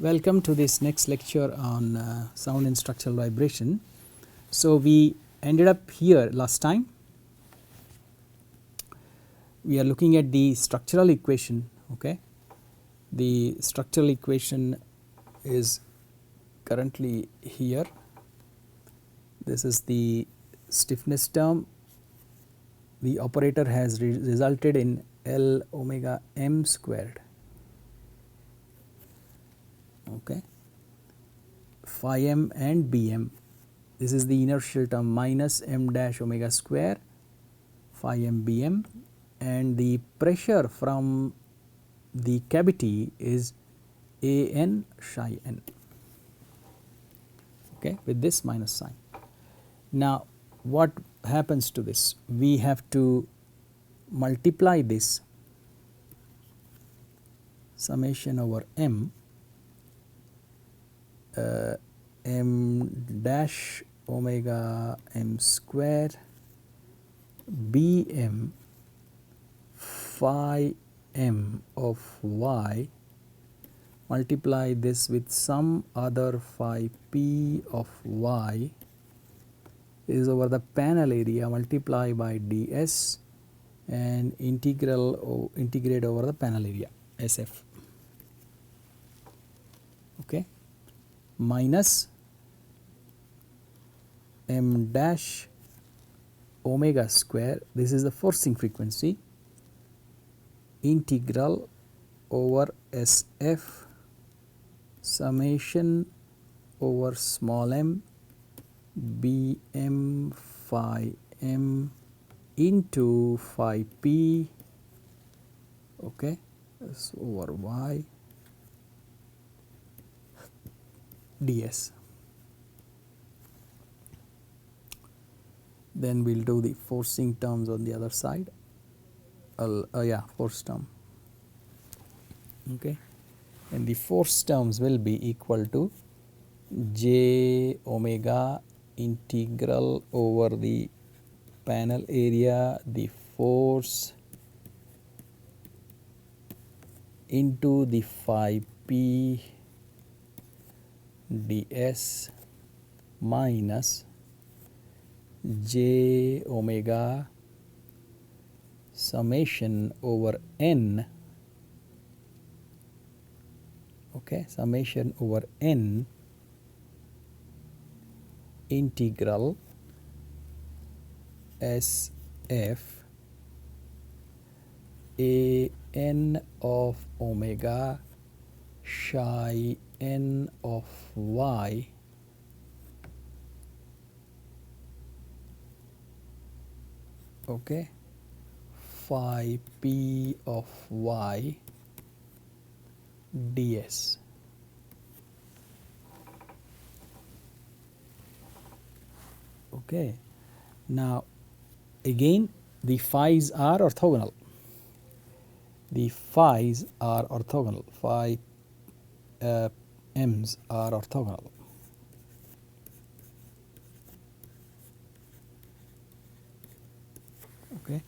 Welcome to this next lecture on sound and structural vibration. So we ended up here last time. We are looking at the structural equation. Okay, the structural equation is currently here. This is the stiffness term. The operator has resulted in L omega m squared. Okay, phi m and bm. This is the inertial term minus m dash omega square phi m bm, and the pressure from the cavity is A n psi n, okay, with this minus sign. Now what happens to this? We have to multiply this summation over m, m dash omega m square bm phi m of y, multiply this with some other phi p of y is over the panel area, multiply by ds and integrate over the panel area SF, okay, minus m dash omega square, this is the forcing frequency, integral over SF summation over small m bm phi m into phi p, okay, that's over y ds. Then we will do the forcing terms on the other side. Force term, okay, and the force terms will be equal to j omega integral over the panel area, the force into the phi p ds minus j omega summation over n, okay, summation over n integral SF a n of omega psi n of y okay phi p of y ds. Okay, now again the phi's are orthogonal. The phi's are orthogonal. Phi m's are orthogonal. Okay,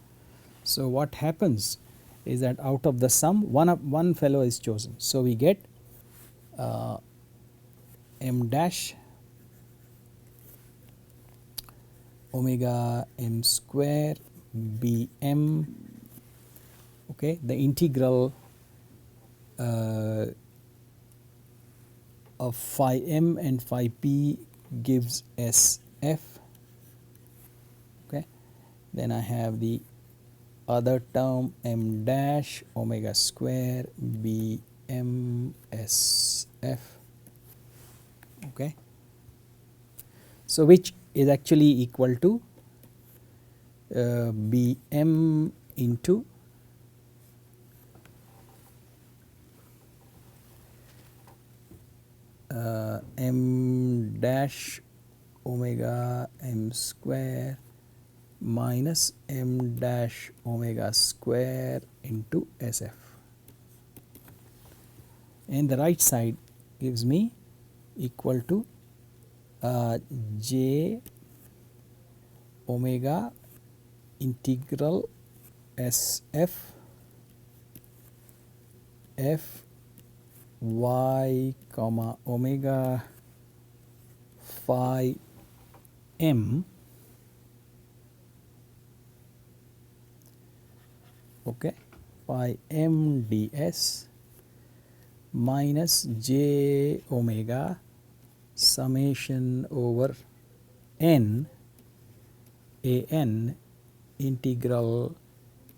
so what happens is that out of the sum, one fellow is chosen. So we get m dash omega m square bm, okay, the integral of phi m and phi p gives SF, okay, then I have the other term m dash omega square bm SF, okay, so which is actually equal to bm into m dash omega m square minus m dash omega square into SF, and the right side gives me equal to j omega integral SF f y comma omega phi m, okay, phi m ds minus j omega summation over n a n integral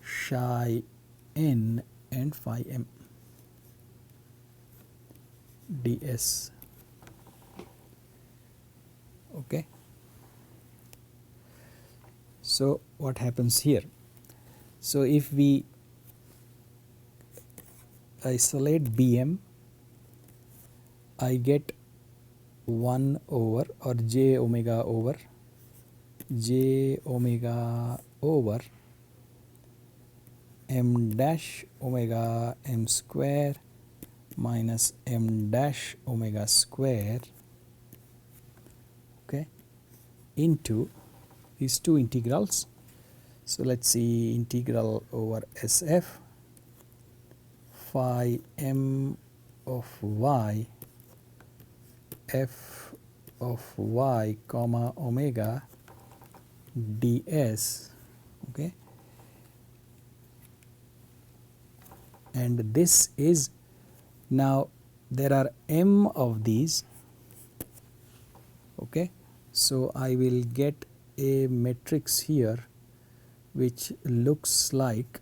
psi n and phi m ds. Okay. So what happens here? So if we isolate Bm, I get 1 over or j omega over m dash omega m square minus m dash omega square, okay, into these two integrals. So let's see, integral over SF phi m of y f of y comma omega ds, okay, and this is, now there are m of these, okay, so I will get a matrix here which looks like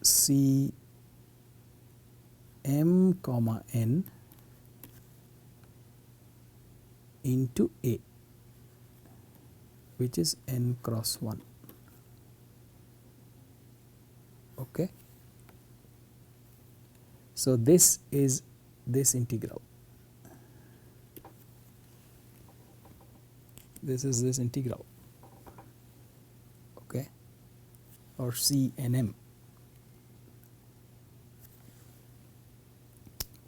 C m comma n into A, which is n cross 1, okay. So this is this integral, this is this integral, okay, or C n m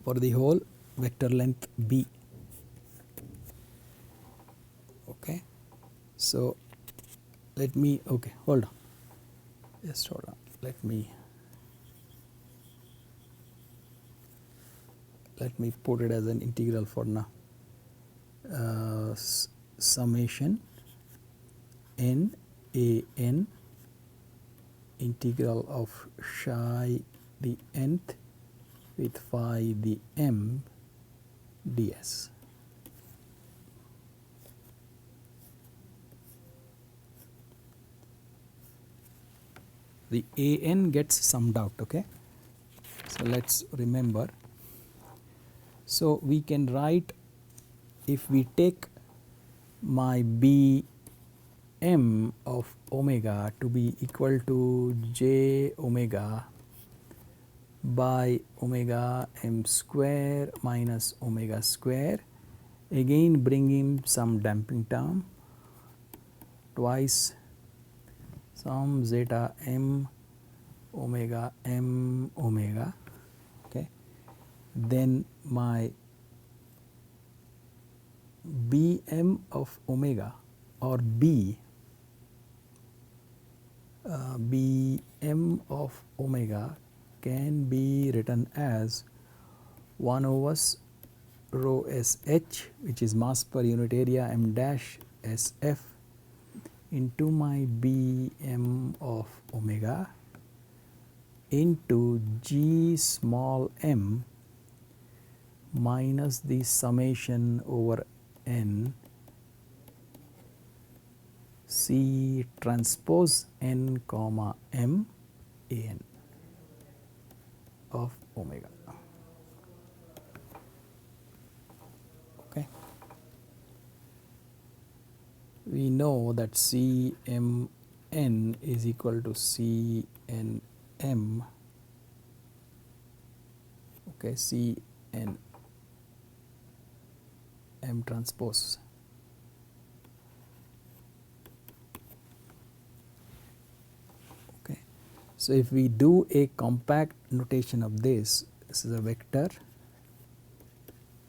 for the whole vector length B, okay. So let me, okay, hold on, just hold on, let me put it as an integral for now. Summation n a n integral of psi the nth with phi the m ds. The a n gets summed out, okay. So let's remember. So we can write, if we take my b m of omega to be equal to j omega by omega m square minus omega square, again bring in some damping term, twice some zeta m omega, okay, then my bm of omega or bm of omega can be written as 1 over rho sh, which is mass per unit area, m dash sf into my bm of omega into g small m minus the summation over n c transpose n comma m an of omega, okay. We know that C m n is equal to C n m, okay, C n m transpose, okay. So if we do a compact notation of this is a vector,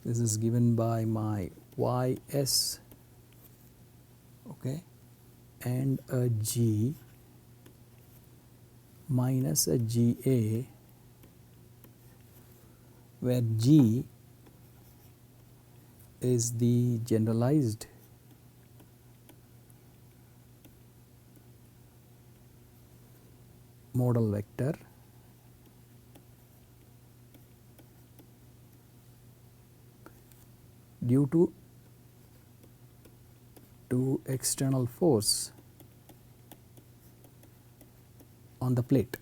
this is given by my ys, okay, and a g minus a ga where G is the generalized modal vector due to external force on the plate.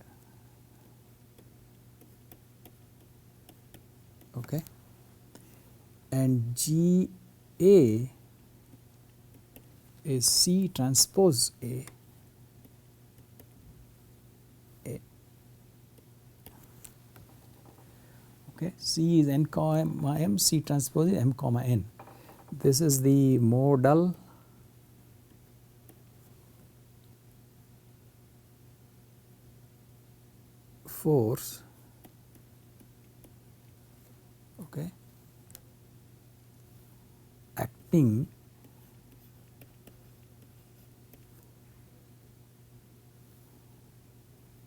Okay, and GA is C transpose A. Okay, C is n comma m, C transpose is m comma n. This is the modal force, okay, acting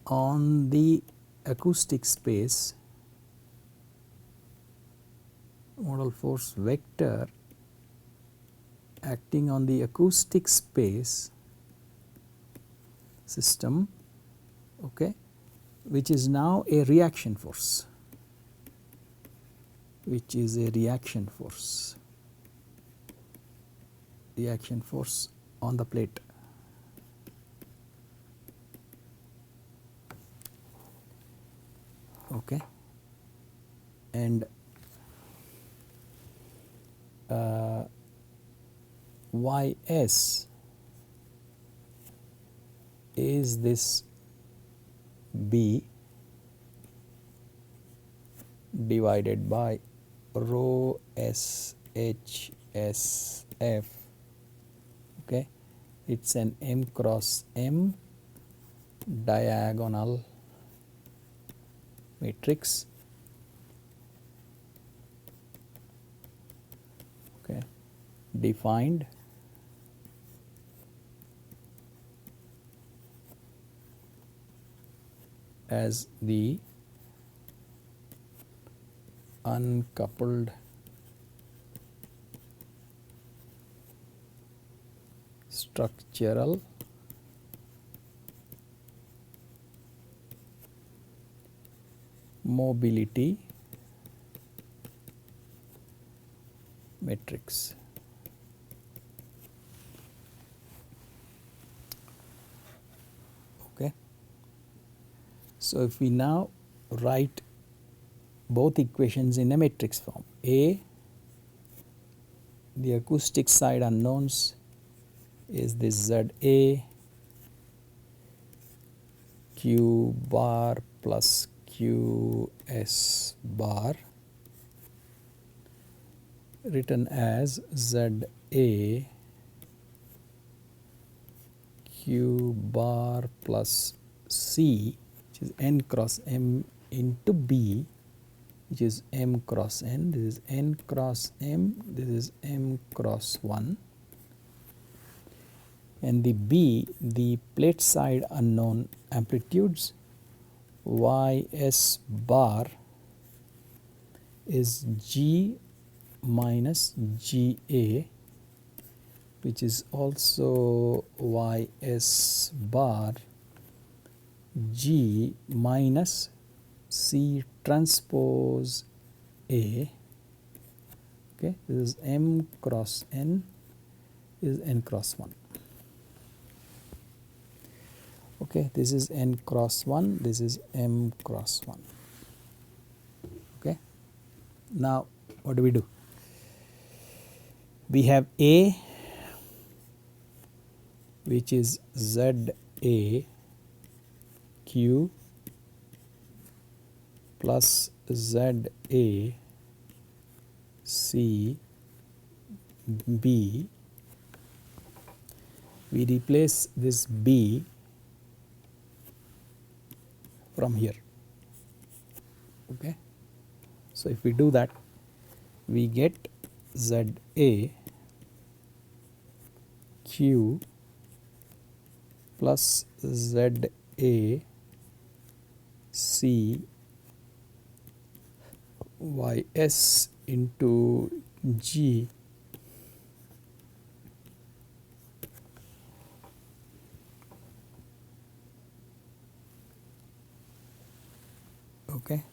on the acoustic space, modal force vector acting on the acoustic space system, okay, which is now a reaction force, which is a reaction force on the plate. Okay, and Ys is this B divided by rho S H S F. Okay, it's an m cross m diagonal matrix. Okay, defined as the uncoupled structural mobility matrix. Okay, so if we now write both equations in a matrix form, A, the acoustic side unknowns is this ZA Q bar plus QS bar, written as ZA Q bar plus C, which is n cross m, into B, which is m cross n. This is n cross m, this is m cross 1, and the B, the plate side unknown amplitudes, Ys bar is G minus GA, which is also Ys bar G minus C transpose A. Okay, this is m cross n, is n cross 1. Okay, this is n cross 1, this is m cross 1. Okay, now what do? We have A, which is ZA Q plus ZA C B. We replace this B from here. Okay, so if we do that, we get ZA Q plus ZA C ys into g okay.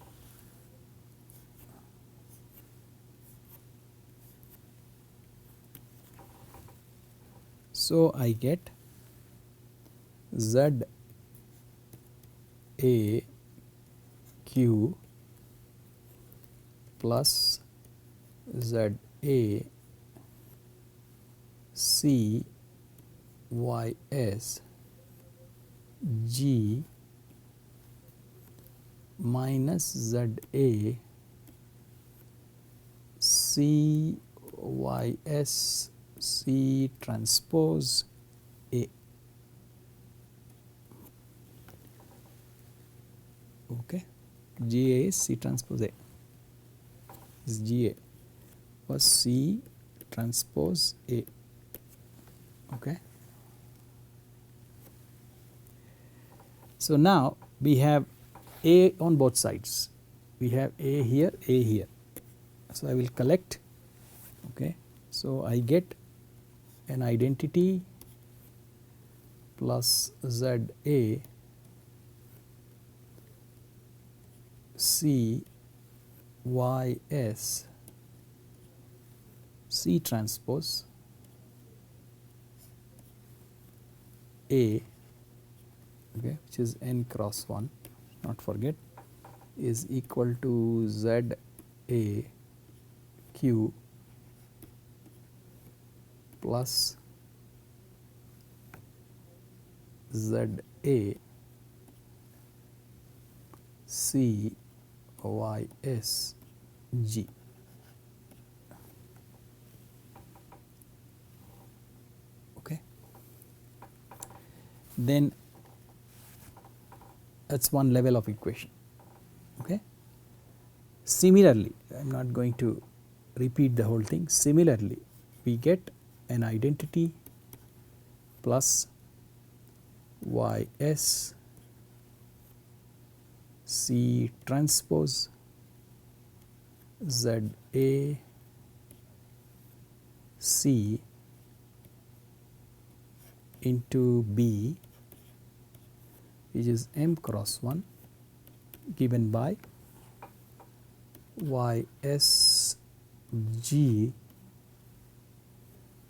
So I get z a q plus z a c y s g minus z a c y s c transpose a. Okay, G A is C transpose A. This G A was C transpose A. Okay. So now we have A on both sides. We have A here, A here. So I will collect. Okay. So I get an identity plus Z A C y s C transpose A, okay, which is n cross 1, not forget, is equal to Z A q plus Z A C y s g. Okay. Then that's one level of equation. Okay. Similarly, I am not going to repeat the whole thing. Similarly, we get an identity plus y s C transpose Z A C into B, which is m cross 1, given by y s g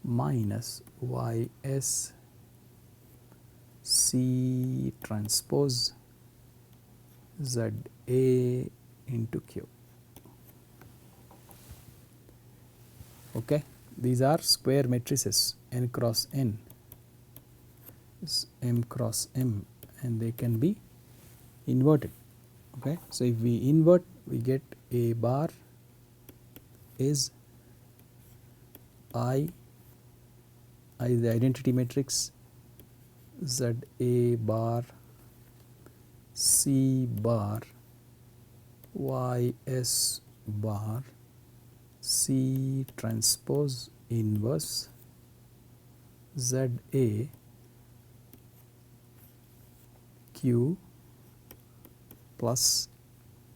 minus y s C transpose Z A into Q. Okay, these are square matrices n cross n, is m cross m, and they can be inverted. Okay, so if we invert, we get A bar is I is the identity matrix, Z A bar C bar y s bar C transpose inverse Z A Q plus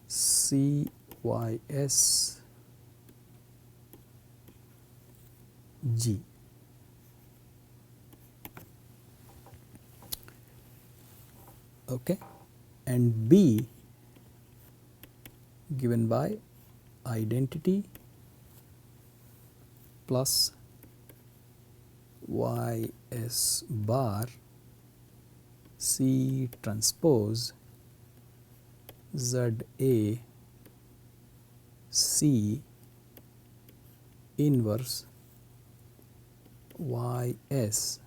C y s g. Okay, and B given by identity plus y s bar C transpose Z A C inverse y s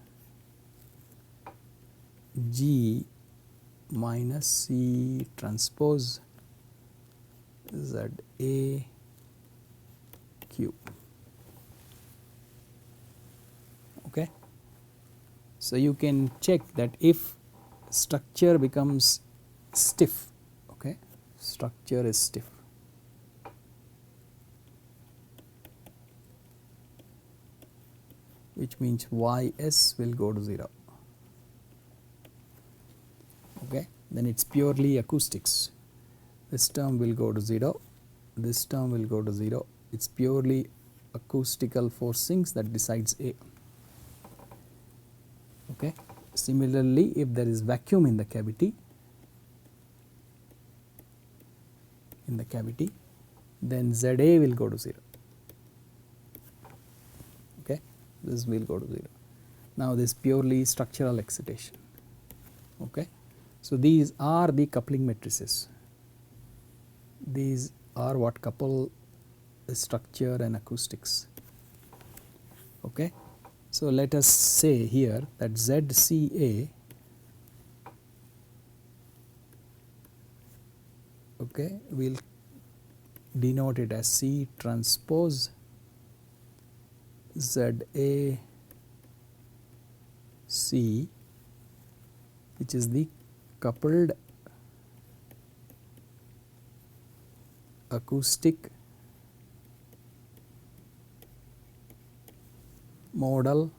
g minus C transpose Z A Q. Okay. So you can check that if structure becomes stiff, okay, structure is stiff, which means y s will go to 0. Okay, then it's purely acoustics. This term will go to 0 this term will go to 0. It's purely acoustical forcings that decides A. Okay. Similarly, if there is vacuum in the cavity, then ZA will go to 0. Okay. This will go to 0. Now this purely structural excitation. Okay. So these are the coupling matrices. These are what couple the structure and acoustics. Okay. So let us say here that ZCA, okay, we'll denote it as C transpose ZA C, which is the coupled acoustic modal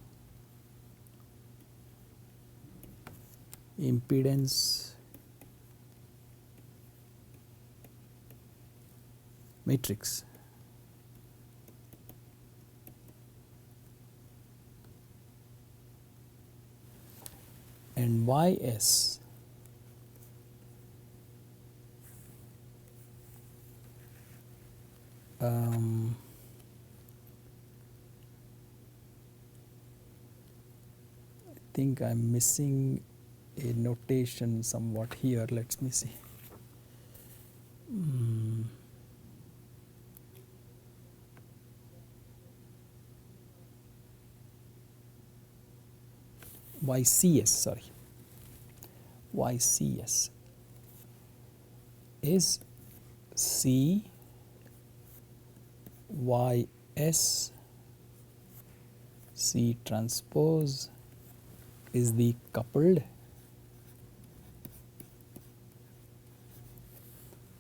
impedance matrix. And YS I think I'm missing a notation somewhat here. Let me see. YCS, sorry. YCS is C YS C transpose is the coupled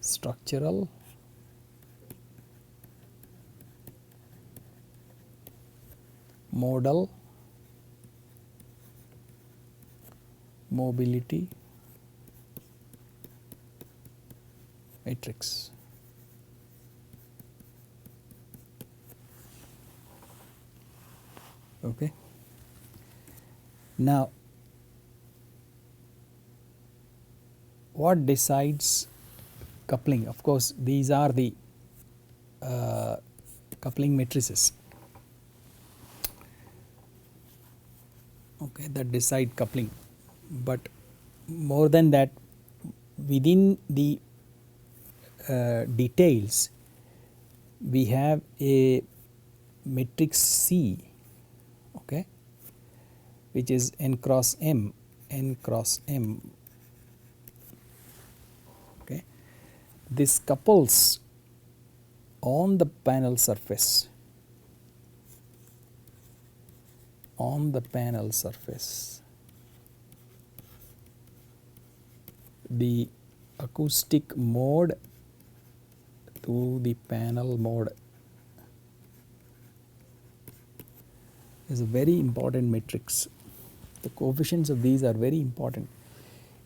structural modal mobility matrix. Okay. Now, what decides coupling? Of course, these are the coupling matrices, okay, that decide coupling. But more than that, within the details, we have a matrix C, okay, which is n cross m, okay. This couples on the panel surface, the acoustic mode to the panel mode. Is a very important matrix. The coefficients of these are very important.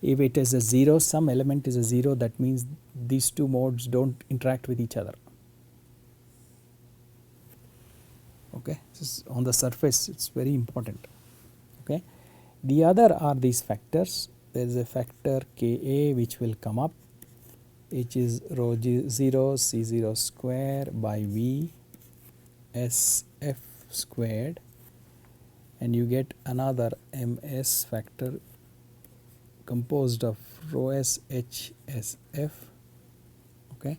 If it is a 0, some element is a 0, that means these two modes don't interact with each other. Okay, this on the surface it's very important. Okay, the other are these factors. There is a factor Ka which will come up, which is rho 0 C0 square by V SF squared, and you get another MS factor composed of rho S H S F, okay.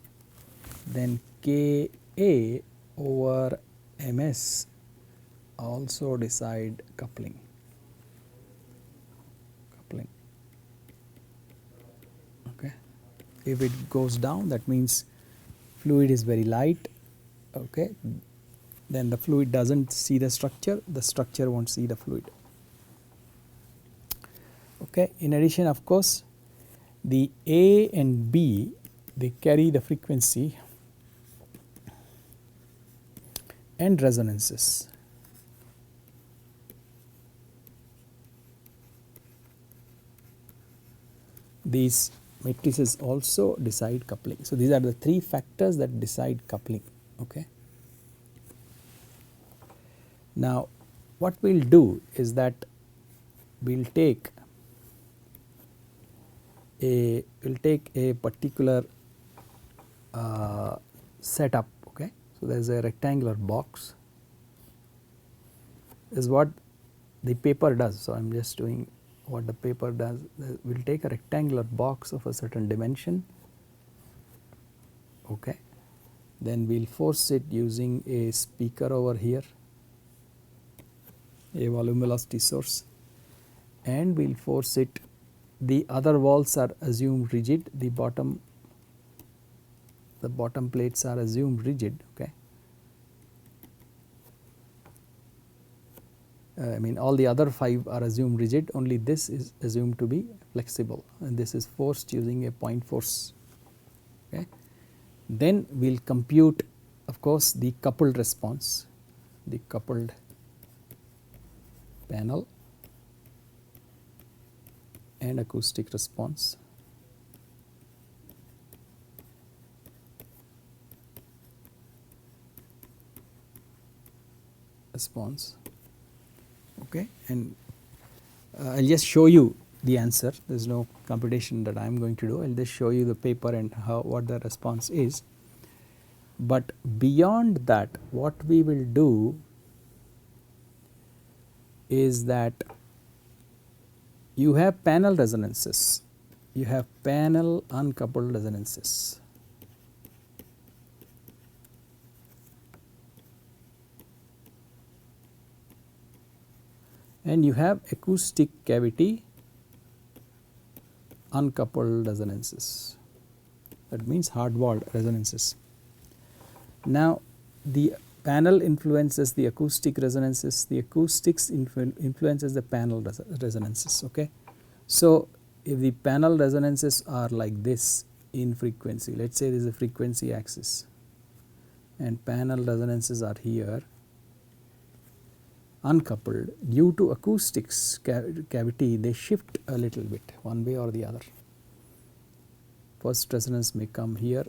Then Ka over MS also decide coupling. Okay. If it goes down, that means fluid is very light, okay. Then the fluid doesn't see the structure won't see the fluid. Okay. In addition, of course, the A and B, they carry the frequency and resonances. These matrices also decide coupling. So, these are the three factors that decide coupling. Okay. Now, what we will do is that we will take a particular setup. Okay. So, there is a rectangular box is what the paper does. So, I am just doing what the paper does. We will take a rectangular box of a certain dimension, okay. Then we will force it using a speaker over here, a volume velocity source, and we will force it. The other walls are assumed rigid, the bottom plates are assumed rigid, okay. I mean all the other 5 are assumed rigid, only this is assumed to be flexible, and this is forced using a point force, okay. Then we will compute, of course, the coupled response, the coupled panel and acoustic response. Okay, and I will just show you the answer. There is no computation that I am going to do. I will just show you the paper and what the response is. But beyond that, what we will do is that you have panel resonances, you have panel uncoupled resonances. And you have acoustic cavity uncoupled resonances, that means hard walled resonances. Now, the panel influences the acoustic resonances, the acoustics influences the panel resonances. Okay. So, if the panel resonances are like this in frequency, let us say there is a frequency axis and panel resonances are here uncoupled, due to acoustics cavity they shift a little bit one way or the other. First resonance may come here,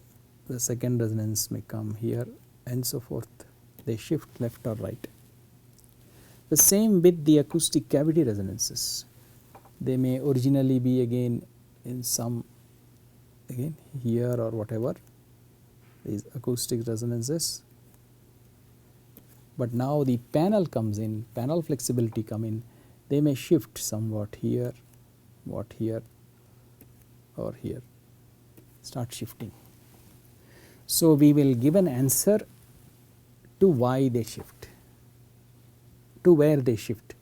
the second resonance may come here, and so forth, they shift left or right. The same with the acoustic cavity resonances, they may originally be again in some again here or whatever, these acoustic resonances, but now the panel comes in, panel flexibility come in, they may shift somewhat here, what here or here, start shifting. So, we will give an answer to why they shift, to where they shift,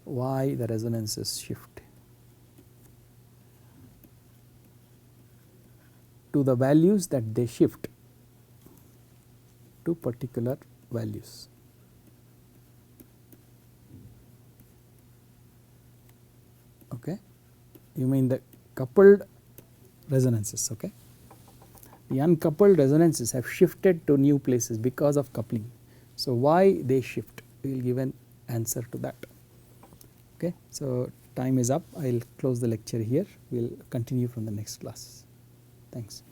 why the resonances shift, to the values that they shift, to particular values. Okay. You mean the coupled resonances. Okay. The uncoupled resonances have shifted to new places because of coupling. So, why they shift, we will give an answer to that. Okay. So, time is up, I will close the lecture here, we will continue from the next class. Thanks.